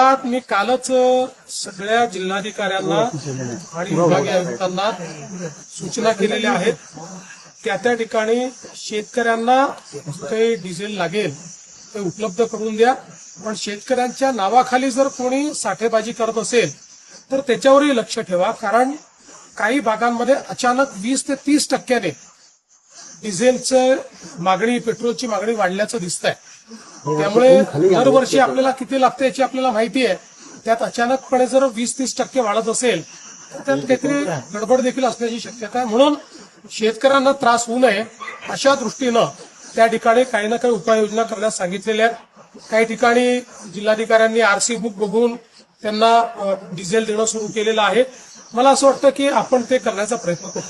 संदर्भात मी कालच सगळ्या जिल्हाधिकाऱ्यांना आणि विभागीय आयुक्तांना सूचना केलेल्या आहेत. त्या ठिकाणी शेतकऱ्यांना काही डिझेल लागेल ते उपलब्ध करून द्या. पण शेतकऱ्यांच्या नावाखाली जर कोणी साठेबाजी करत असेल तर त्याच्यावरही लक्ष ठेवा. कारण काही भागांमध्ये अचानक 20 ते 30% डिझेलचं मागणी, पेट्रोलची मागणी वाढल्याचं दिसतंय. त्यामुळे दरवर्षी आपल्याला किती लागतं याची आपल्याला माहिती आहे. त्यात अचानकपणे जर 20-30% वाढत असेल तर त्यात काहीतरी गडबड देखील असण्याची शक्यता आहे. म्हणून शेतकऱ्यांना त्रास होऊ नये अशा दृष्टीनं त्या ठिकाणी काही ना काही उपाययोजना करण्यास सांगितलेल्या आहेत. काही ठिकाणी जिल्हाधिकाऱ्यांनी आरसी बुक बघून त्यांना डिझेल देणं सुरू केलेलं आहे. मला असं वाटतं की आपण ते करण्याचा प्रयत्न करू.